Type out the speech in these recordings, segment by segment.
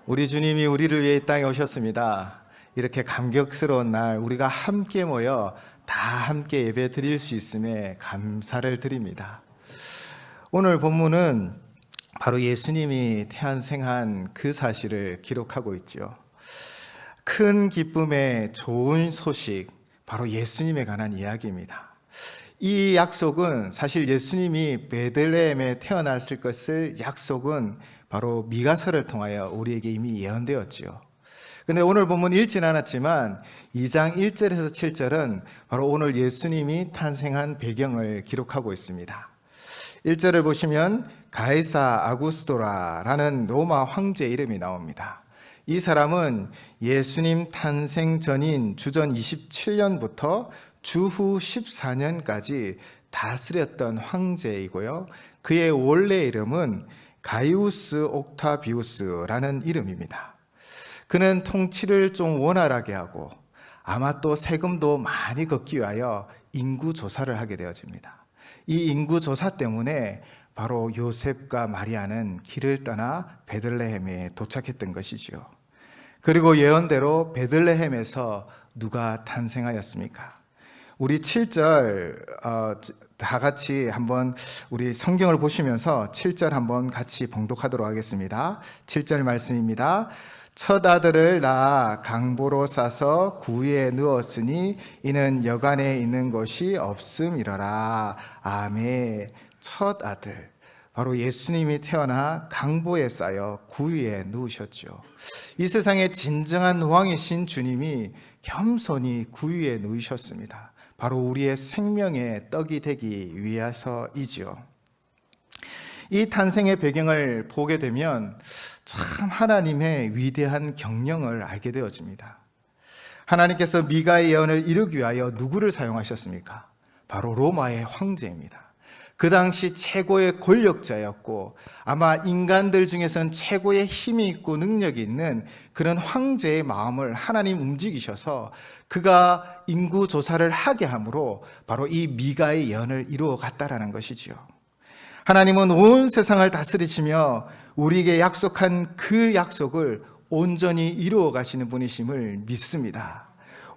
우리 주님이 우리를 위해 이 땅에 오셨습니다. 이렇게 감격스러운 날 우리가 함께 모여 다 함께 예배 드릴 수 있음에 감사를 드립니다. 오늘 본문은 바로 예수님이 탄생한 그 사실을 기록하고 있죠. 큰 기쁨의 좋은 소식, 바로 예수님에 관한 이야기입니다. 이 약속은 사실 예수님이 베들레헴에 태어났을 것을 약속은 바로 미가서를 통하여 우리에게 이미 예언되었지요. 근데 오늘 본문 읽진 않았지만 2장 1절에서 7절은 바로 오늘 예수님이 탄생한 배경을 기록하고 있습니다. 1절을 보시면 가이사 아구스토라라는 로마 황제 이름이 나옵니다. 이 사람은 예수님 탄생 전인 주전 27년부터 주후 14년까지 다스렸던 황제이고요. 그의 원래 이름은 가이우스 옥타비우스라는 이름입니다. 그는 통치를 좀 원활하게 하고 아마 또 세금도 많이 걷기 위하여 인구 조사를 하게 되어집니다. 이 인구 조사 때문에 바로 요셉과 마리아는 길을 떠나 베들레헴에 도착했던 것이지요. 그리고 예언대로 베들레헴에서 누가 탄생하였습니까? 우리 7절 다 같이 한번 우리 성경을 보시면서 7절 한번 같이 봉독하도록 하겠습니다. 7절 말씀입니다. 첫 아들을 낳아 강보로 싸서 구유에 누었으니 이는 여간에 있는 것이 없음이러라. 아멘. 첫 아들, 바로 예수님이 태어나 강보에 쌓여 구유에 누우셨죠. 이 세상의 진정한 왕이신 주님이 겸손히 구유에 누우셨습니다. 바로 우리의 생명의 떡이 되기 위해서이지요. 이 탄생의 배경을 보게 되면 참 하나님의 위대한 경영을 알게 되어집니다. 하나님께서 미가의 예언을 이루기 위하여 누구를 사용하셨습니까? 바로 로마의 황제입니다. 그 당시 최고의 권력자였고 아마 인간들 중에서는 최고의 힘이 있고 능력이 있는 그런 황제의 마음을 하나님 움직이셔서 그가 인구 조사를 하게 함으로 바로 이 미가의 예언을 이루어 갔다라는 것이지요. 하나님은 온 세상을 다스리시며 우리에게 약속한 그 약속을 온전히 이루어 가시는 분이심을 믿습니다.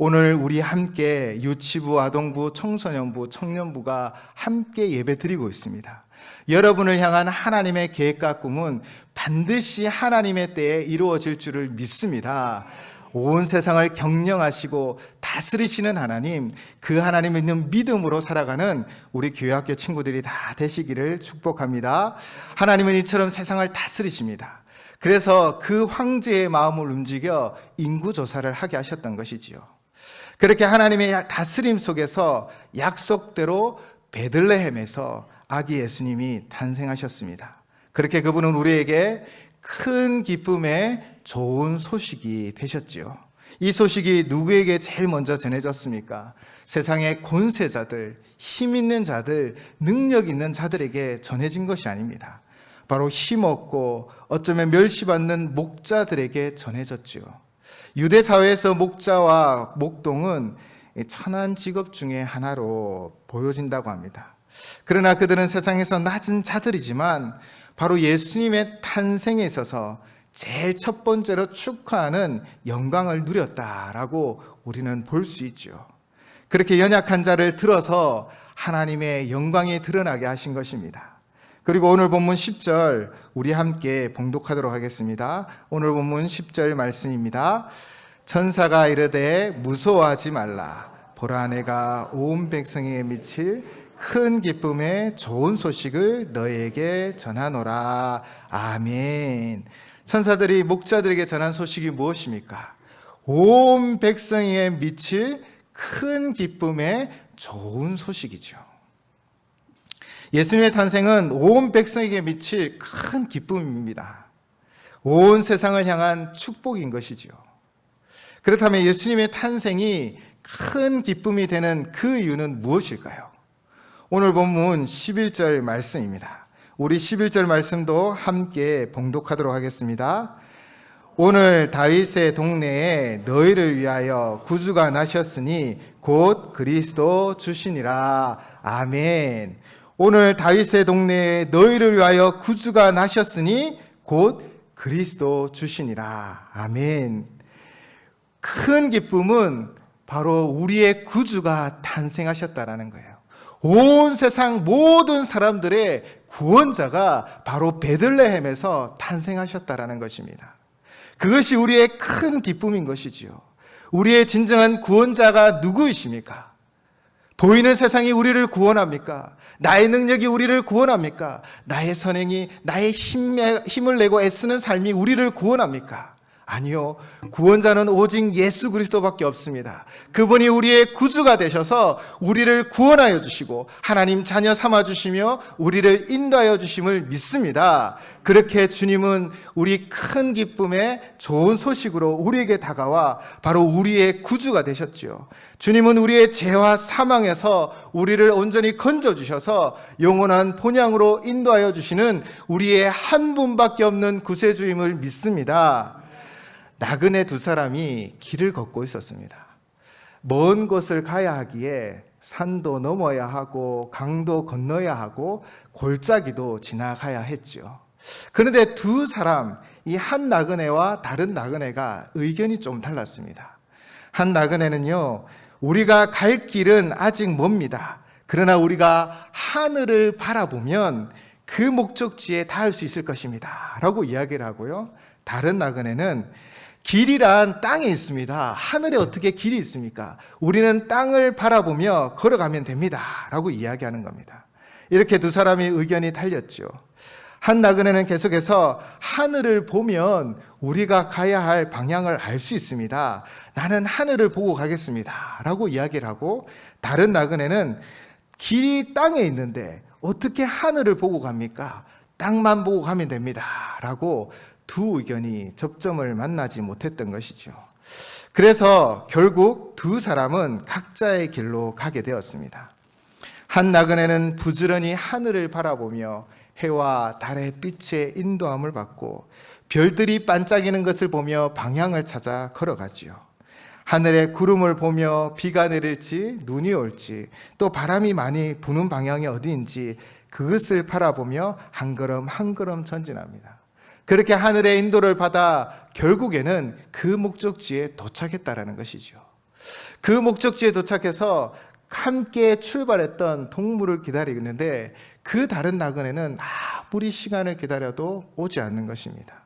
오늘 우리 함께 유치부, 아동부, 청소년부, 청년부가 함께 예배 드리고 있습니다. 여러분을 향한 하나님의 계획과 꿈은 반드시 하나님의 때에 이루어질 줄을 믿습니다. 온 세상을 경영하시고 다스리시는 하나님, 그 하나님 믿는 믿음으로 살아가는 우리 교회학교 친구들이 다 되시기를 축복합니다. 하나님은 이처럼 세상을 다스리십니다. 그래서 그 황제의 마음을 움직여 인구조사를 하게 하셨던 것이지요. 그렇게 하나님의 다스림 속에서 약속대로 베들레헴에서 아기 예수님이 탄생하셨습니다. 그렇게 그분은 우리에게 큰 기쁨의 좋은 소식이 되셨지요. 이 소식이 누구에게 제일 먼저 전해졌습니까? 세상의 권세자들, 힘 있는 자들, 능력 있는 자들에게 전해진 것이 아닙니다. 바로 힘없고 어쩌면 멸시받는 목자들에게 전해졌지요. 유대 사회에서 목자와 목동은 천한 직업 중에 하나로 보여진다고 합니다. 그러나 그들은 세상에서 낮은 자들이지만 바로 예수님의 탄생에 있어서 제일 첫 번째로 축하하는 영광을 누렸다라고 우리는 볼 수 있죠. 그렇게 연약한 자를 들어서 하나님의 영광이 드러나게 하신 것입니다. 그리고 오늘 본문 10절 우리 함께 봉독하도록 하겠습니다. 오늘 본문 10절 말씀입니다. 천사가 이르되 무서워하지 말라. 보라 내가 온 백성에게 미칠 큰 기쁨의 좋은 소식을 너에게 전하노라. 아멘. 천사들이 목자들에게 전한 소식이 무엇입니까? 온 백성에게 미칠 큰 기쁨의 좋은 소식이죠. 예수님의 탄생은 온 백성에게 미칠 큰 기쁨입니다. 온 세상을 향한 축복인 것이죠. 그렇다면 예수님의 탄생이 큰 기쁨이 되는 그 이유는 무엇일까요? 오늘 본문 11절 말씀입니다. 우리 11절 말씀도 함께 봉독하도록 하겠습니다. 오늘 다윗의 동네에 너희를 위하여 구주가 나셨으니 곧 그리스도 주시니라. 아멘. 오늘 다윗의 동네에 너희를 위하여 구주가 나셨으니 곧 그리스도 주시니라. 아멘. 큰 기쁨은 바로 우리의 구주가 탄생하셨다라는 거예요. 온 세상 모든 사람들의 구원자가 바로 베들레헴에서 탄생하셨다라는 것입니다. 그것이 우리의 큰 기쁨인 것이지요. 우리의 진정한 구원자가 누구이십니까? 보이는 세상이 우리를 구원합니까? 나의 능력이 우리를 구원합니까? 나의 선행이, 나의 힘을 내고 애쓰는 삶이 우리를 구원합니까? 아니요. 구원자는 오직 예수 그리스도밖에 없습니다. 그분이 우리의 구주가 되셔서 우리를 구원하여 주시고 하나님 자녀 삼아 주시며 우리를 인도하여 주심을 믿습니다. 그렇게 주님은 우리 큰 기쁨의 좋은 소식으로 우리에게 다가와 바로 우리의 구주가 되셨지요. 주님은 우리의 죄와 사망에서 우리를 온전히 건져주셔서 영원한 본향으로 인도하여 주시는 우리의 한 분밖에 없는 구세주임을 믿습니다. 나그네 두 사람이 길을 걷고 있었습니다. 먼 곳을 가야 하기에 산도 넘어야 하고 강도 건너야 하고 골짜기도 지나가야 했죠. 그런데 두 사람, 이 한 나그네와 다른 나그네가 의견이 좀 달랐습니다. 한 나그네는요, 우리가 갈 길은 아직 멉니다. 그러나 우리가 하늘을 바라보면 그 목적지에 닿을 수 있을 것입니다 라고 이야기를 하고요, 다른 나그네는 길이란 땅에 있습니다. 하늘에 어떻게 길이 있습니까? 우리는 땅을 바라보며 걸어가면 됩니다 라고 이야기하는 겁니다. 이렇게 두 사람의 의견이 달렸죠. 한 나그네는 계속해서 하늘을 보면 우리가 가야 할 방향을 알 수 있습니다. 나는 하늘을 보고 가겠습니다 라고 이야기를 하고, 다른 나그네는 길이 땅에 있는데 어떻게 하늘을 보고 갑니까? 땅만 보고 가면 됩니다 라고 두 의견이 접점을 만나지 못했던 것이죠. 그래서 결국 두 사람은 각자의 길로 가게 되었습니다. 한 나그네는 부지런히 하늘을 바라보며 해와 달의 빛의 인도함을 받고 별들이 반짝이는 것을 보며 방향을 찾아 걸어가지요. 하늘에 구름을 보며 비가 내릴지 눈이 올지 또 바람이 많이 부는 방향이 어디인지 그것을 바라보며 한 걸음 한 걸음 전진합니다. 그렇게 하늘의 인도를 받아 결국에는 그 목적지에 도착했다라는 것이죠. 그 목적지에 도착해서 함께 출발했던 동물을 기다리고 있는데 그 다른 나그네는 아무리 시간을 기다려도 오지 않는 것입니다.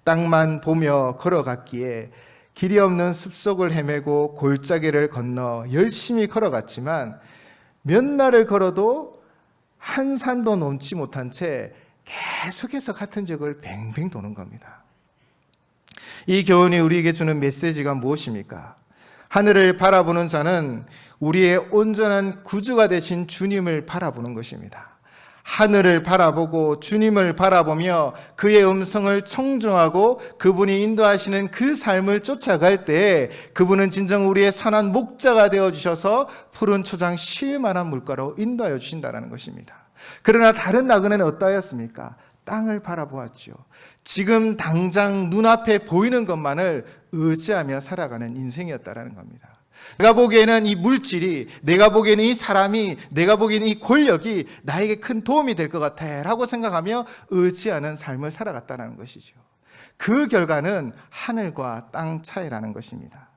땅만 보며 걸어갔기에 길이 없는 숲속을 헤매고 골짜기를 건너 열심히 걸어갔지만 몇 날을 걸어도 한 산도 넘지 못한 채 계속해서 같은 지역을 뱅뱅 도는 겁니다. 이 교훈이 우리에게 주는 메시지가 무엇입니까? 하늘을 바라보는 자는 우리의 온전한 구주가 되신 주님을 바라보는 것입니다. 하늘을 바라보고 주님을 바라보며 그의 음성을 청종하고 그분이 인도하시는 그 삶을 쫓아갈 때 그분은 진정 우리의 선한 목자가 되어주셔서 푸른 초장 쉴 만한 물가로 인도하여 주신다는 것입니다. 그러나 다른 나그네는 어떠하였습니까? 땅을 바라보았죠. 지금 당장 눈앞에 보이는 것만을 의지하며 살아가는 인생이었다라는 겁니다. 내가 보기에는 이 물질이, 내가 보기에는 이 사람이, 내가 보기에는 이 권력이 나에게 큰 도움이 될 것 같아 라고 생각하며 의지하는 삶을 살아갔다는 것이죠. 그 결과는 하늘과 땅 차이라는 것입니다.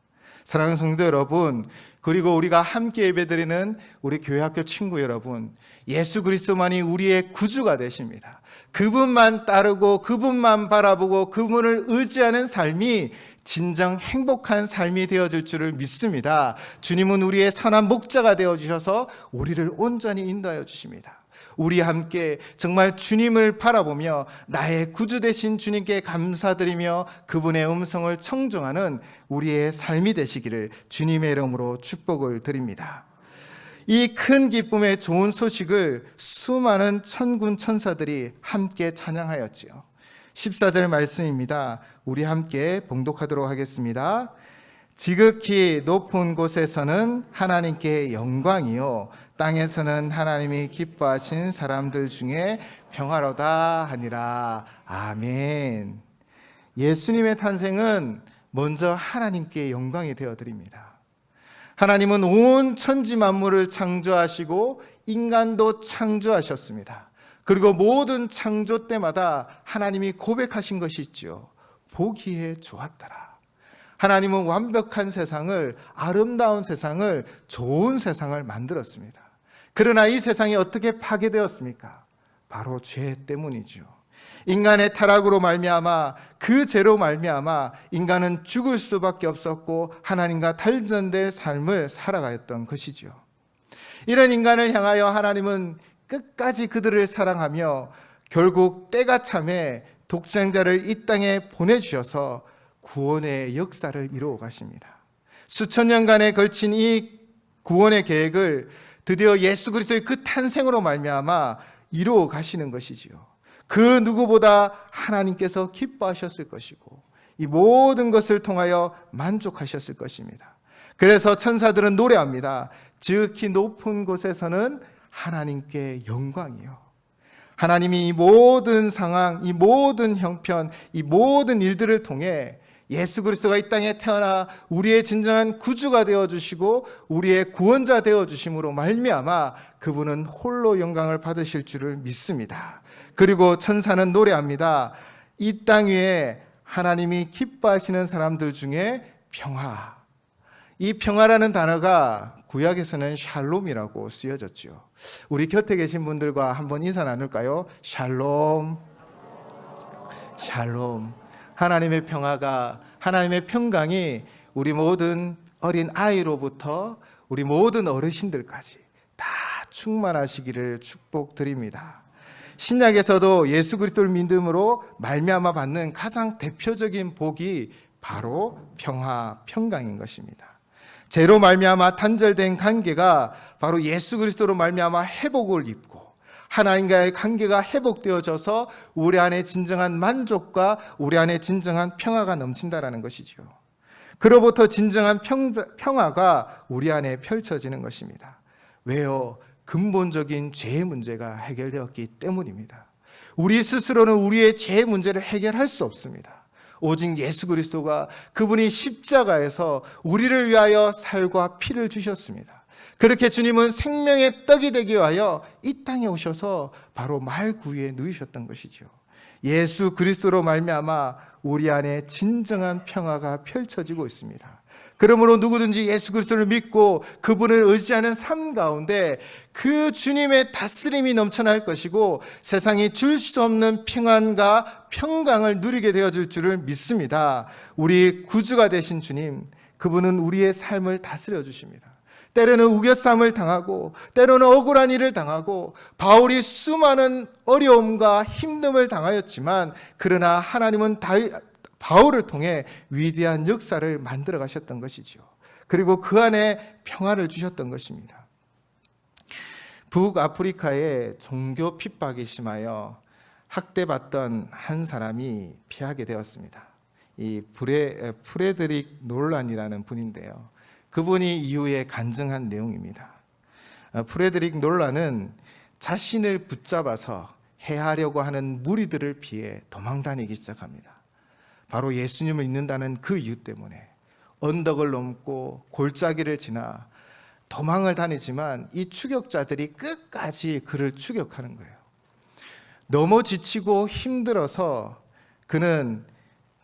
사랑하는 성도 여러분, 그리고 우리가 함께 예배드리는 우리 교회학교 친구 여러분, 예수 그리스도만이 우리의 구주가 되십니다. 그분만 따르고 그분만 바라보고 그분을 의지하는 삶이 진정 행복한 삶이 되어질 줄을 믿습니다. 주님은 우리의 선한 목자가 되어주셔서 우리를 온전히 인도하여 주십니다. 우리 함께 정말 주님을 바라보며 나의 구주 되신 주님께 감사드리며 그분의 음성을 청종하는 우리의 삶이 되시기를 주님의 이름으로 축복을 드립니다. 이 큰 기쁨의 좋은 소식을 수많은 천군 천사들이 함께 찬양하였지요. 14절 말씀입니다. 우리 함께 봉독하도록 하겠습니다. 지극히 높은 곳에서는 하나님께 영광이요 땅에서는 하나님이 기뻐하신 사람들 중에 평화로다 하니라. 아멘. 예수님의 탄생은 먼저 하나님께 영광이 되어드립니다. 하나님은 온 천지 만물을 창조하시고 인간도 창조하셨습니다. 그리고 모든 창조 때마다 하나님이 고백하신 것이 있죠. 보기에 좋았더라. 하나님은 완벽한 세상을, 아름다운 세상을, 좋은 세상을 만들었습니다. 그러나 이 세상이 어떻게 파괴되었습니까? 바로 죄 때문이죠. 인간의 타락으로 말미암아, 그 죄로 말미암아 인간은 죽을 수밖에 없었고 하나님과 단절될 삶을 살아가였던 것이죠. 이런 인간을 향하여 하나님은 끝까지 그들을 사랑하며 결국 때가 참에 독생자를 이 땅에 보내주셔서 구원의 역사를 이루어 가십니다. 수천 년간에 걸친 이 구원의 계획을 드디어 예수 그리스도의 그 탄생으로 말미암아 이루어 가시는 것이지요. 그 누구보다 하나님께서 기뻐하셨을 것이고 이 모든 것을 통하여 만족하셨을 것입니다. 그래서 천사들은 노래합니다. 지극히 높은 곳에서는 하나님께 영광이요. 하나님이 이 모든 상황, 이 모든 형편, 이 모든 일들을 통해 예수 그리스도가 이 땅에 태어나 우리의 진정한 구주가 되어주시고 우리의 구원자 되어주심으로 말미암아 그분은 홀로 영광을 받으실 줄을 믿습니다. 그리고 천사는 노래합니다. 이 땅 위에 하나님이 기뻐하시는 사람들 중에 평화. 이 평화라는 단어가 구약에서는 샬롬이라고 쓰여졌죠. 우리 곁에 계신 분들과 한번 인사 나눌까요? 샬롬. 샬롬. 하나님의 평화가, 하나님의 평강이 우리 모든 어린 아이로부터 우리 모든 어르신들까지 다 충만하시기를 축복드립니다. 신약에서도 예수 그리스도를 믿음으로 말미암아 받는 가장 대표적인 복이 바로 평화, 평강인 것입니다. 죄로 말미암아 단절된 관계가 바로 예수 그리스도로 말미암아 회복을 입고 하나님과의 관계가 회복되어져서 우리 안에 진정한 만족과 우리 안에 진정한 평화가 넘친다라는 것이죠. 그로부터 진정한 평화가 우리 안에 펼쳐지는 것입니다. 왜요? 근본적인 죄의 문제가 해결되었기 때문입니다. 우리 스스로는 우리의 죄의 문제를 해결할 수 없습니다. 오직 예수 그리스도가 그분이 십자가에서 우리를 위하여 살과 피를 주셨습니다. 그렇게 주님은 생명의 떡이 되기 위하여 이 땅에 오셔서 바로 말구유에 누이셨던 것이죠. 예수 그리스도로 말미암아 우리 안에 진정한 평화가 펼쳐지고 있습니다. 그러므로 누구든지 예수 그리스도를 믿고 그분을 의지하는 삶 가운데 그 주님의 다스림이 넘쳐날 것이고 세상이 줄 수 없는 평안과 평강을 누리게 되어질 줄을 믿습니다. 우리 구주가 되신 주님, 그분은 우리의 삶을 다스려 주십니다. 때로는 우겨쌈을 당하고 때로는 억울한 일을 당하고 바울이 수많은 어려움과 힘듦을 당하였지만 그러나 하나님은 바울을 통해 위대한 역사를 만들어 가셨던 것이죠. 그리고 그 안에 평화를 주셨던 것입니다. 북아프리카에 종교 핍박이 심하여 학대받던 한 사람이 피하게 되었습니다. 이 프레드릭 놀란이라는 분인데요. 그분이 이후에 간증한 내용입니다. 프레드릭 놀란은 자신을 붙잡아서 해하려고 하는 무리들을 피해 도망다니기 시작합니다. 바로 예수님을 믿는다는 그 이유 때문에 언덕을 넘고 골짜기를 지나 도망을 다니지만 이 추격자들이 끝까지 그를 추격하는 거예요. 너무 지치고 힘들어서 그는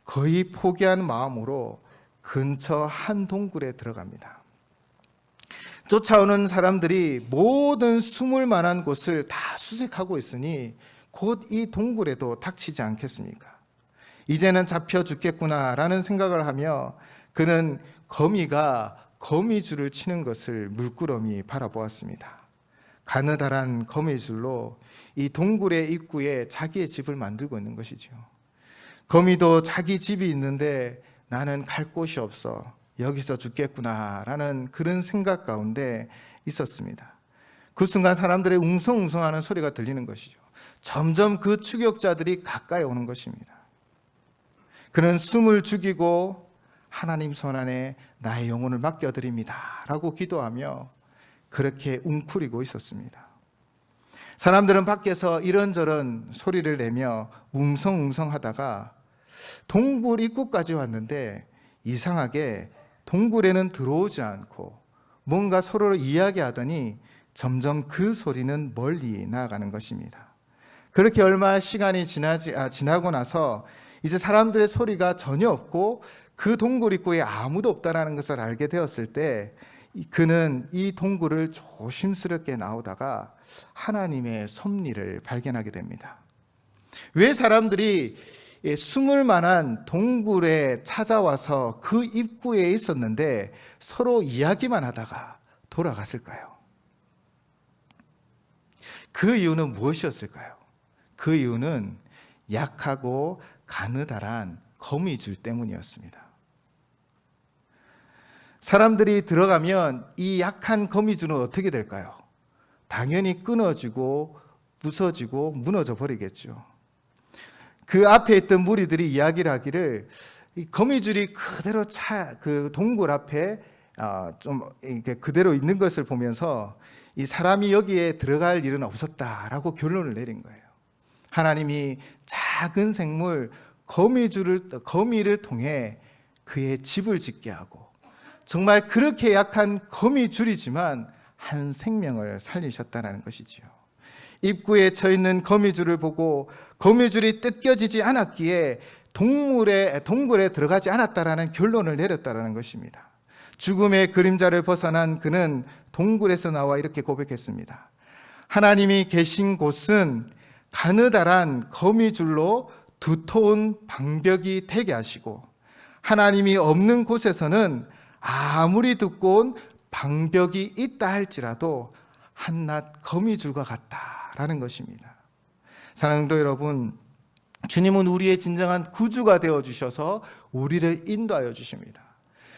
거의 포기한 마음으로 근처 한 동굴에 들어갑니다. 쫓아오는 사람들이 모든 숨을 만한 곳을 다 수색하고 있으니 곧 이 동굴에도 닥치지 않겠습니까? 이제는 잡혀 죽겠구나라는 생각을 하며 그는 거미가 거미줄을 치는 것을 물끄러미 바라보았습니다. 가느다란 거미줄로 이 동굴의 입구에 자기의 집을 만들고 있는 것이죠. 거미도 자기 집이 있는데 나는 갈 곳이 없어 여기서 죽겠구나라는 그런 생각 가운데 있었습니다. 그 순간 사람들의 웅성웅성하는 소리가 들리는 것이죠. 점점 그 추격자들이 가까이 오는 것입니다. 그는 숨을 죽이고 하나님 손 안에 나의 영혼을 맡겨드립니다 라고 기도하며 그렇게 웅크리고 있었습니다. 사람들은 밖에서 이런저런 소리를 내며 웅성웅성 하다가 동굴 입구까지 왔는데 이상하게 동굴에는 들어오지 않고 뭔가 서로를 이야기하더니 점점 그 소리는 멀리 나아가는 것입니다. 그렇게 얼마 시간이 지나고 나서 이제 사람들의 소리가 전혀 없고 그 동굴 입구에 아무도 없다라는 것을 알게 되었을 때 그는 이 동굴을 조심스럽게 나오다가 하나님의 섭리를 발견하게 됩니다. 왜 사람들이 숨을 만한 동굴에 찾아와서 그 입구에 있었는데 서로 이야기만 하다가 돌아갔을까요? 그 이유는 무엇이었을까요? 그 이유는 약하고 가느다란 거미줄 때문이었습니다. 사람들이 들어가면 이 약한 거미줄은 어떻게 될까요? 당연히 끊어지고 부서지고 무너져 버리겠죠. 그 앞에 있던 무리들이 이야기를 하기를 이 거미줄이 그대로 그 동굴 앞에 좀 이렇게 그대로 있는 것을 보면서 이 사람이 여기에 들어갈 일은 없었다라고 결론을 내린 거예요. 하나님이 작은 생물 거미를 통해 그의 집을 짓게 하고 정말 그렇게 약한 거미줄이지만 한 생명을 살리셨다는 것이지요. 입구에 쳐 있는 거미줄을 보고 거미줄이 뜯겨지지 않았기에 동굴에 들어가지 않았다라는 결론을 내렸다라는 것입니다. 죽음의 그림자를 벗어난 그는 동굴에서 나와 이렇게 고백했습니다. 하나님이 계신 곳은 가느다란 거미줄로 두터운 방벽이 되게 하시고 하나님이 없는 곳에서는 아무리 두꺼운 방벽이 있다 할지라도 한낱 거미줄과 같다라는 것입니다. 사랑하는 성도 여러분, 주님은 우리의 진정한 구주가 되어주셔서 우리를 인도하여 주십니다.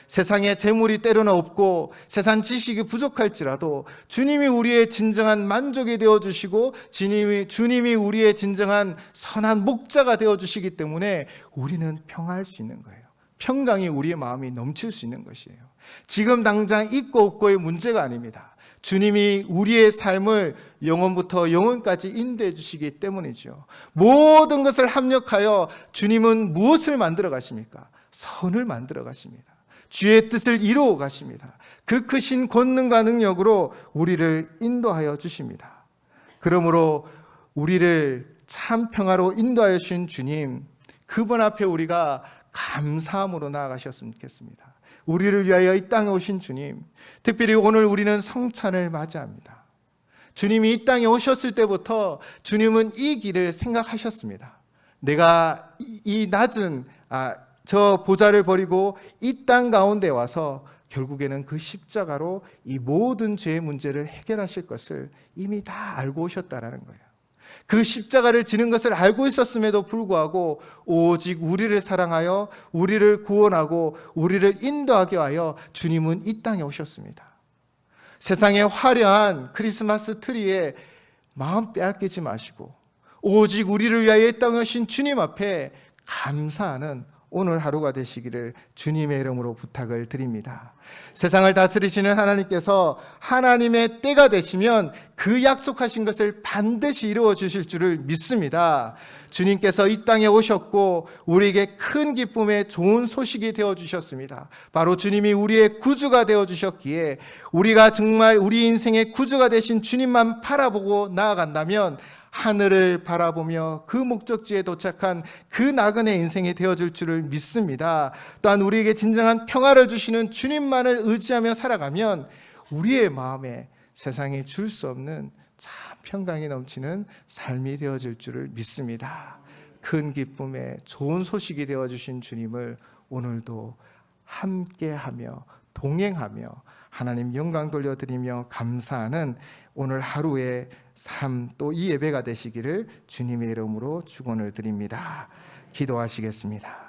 세상에 재물이 때로는 없고 세상 지식이 부족할지라도 주님이 우리의 진정한 만족이 되어주시고 주님이 우리의 진정한 선한 목자가 되어주시기 때문에 우리는 평화할 수 있는 거예요. 평강이 우리의 마음이 넘칠 수 있는 것이에요. 지금 당장 있고 없고의 문제가 아닙니다. 주님이 우리의 삶을 영원부터 영원까지 인도해 주시기 때문이죠. 모든 것을 합력하여 주님은 무엇을 만들어 가십니까? 선을 만들어 가십니다. 주의 뜻을 이루어 가십니다. 그 크신 권능과 능력으로 우리를 인도하여 주십니다. 그러므로 우리를 참 평화로 인도하여 주신 주님, 그분 앞에 우리가 감사함으로 나아가셨으면 좋겠습니다. 우리를 위하여 이 땅에 오신 주님, 특별히 오늘 우리는 성찬을 맞이합니다. 주님이 이 땅에 오셨을 때부터 주님은 이 길을 생각하셨습니다. 내가 이 낮은 저 보좌를 버리고 이 땅 가운데 와서 결국에는 그 십자가로 이 모든 죄의 문제를 해결하실 것을 이미 다 알고 오셨다라는 거예요. 그 십자가를 지는 것을 알고 있었음에도 불구하고 오직 우리를 사랑하여 우리를 구원하고 우리를 인도하게 하여 주님은 이 땅에 오셨습니다. 세상의 화려한 크리스마스 트리에 마음 빼앗기지 마시고 오직 우리를 위하여 이 땅에 오신 주님 앞에 감사하는 오늘 하루가 되시기를 주님의 이름으로 부탁을 드립니다. 세상을 다스리시는 하나님께서 하나님의 때가 되시면 그 약속하신 것을 반드시 이루어 주실 줄을 믿습니다. 주님께서 이 땅에 오셨고 우리에게 큰 기쁨의 좋은 소식이 되어 주셨습니다. 바로 주님이 우리의 구주가 되어 주셨기에 우리가 정말 우리 인생의 구주가 되신 주님만 바라보고 나아간다면 하늘을 바라보며 그 목적지에 도착한 그 나그네 인생이 되어줄 줄을 믿습니다. 또한 우리에게 진정한 평화를 주시는 주님만을 의지하며 살아가면 우리의 마음에 세상에 줄 수 없는 참 평강이 넘치는 삶이 되어질 줄을 믿습니다. 큰 기쁨의 좋은 소식이 되어주신 주님을 오늘도 함께하며 동행하며 하나님 영광 돌려드리며 감사하는 오늘 하루의 삶 또 이 예배가 되시기를 주님의 이름으로 축원을 드립니다. 기도하시겠습니다.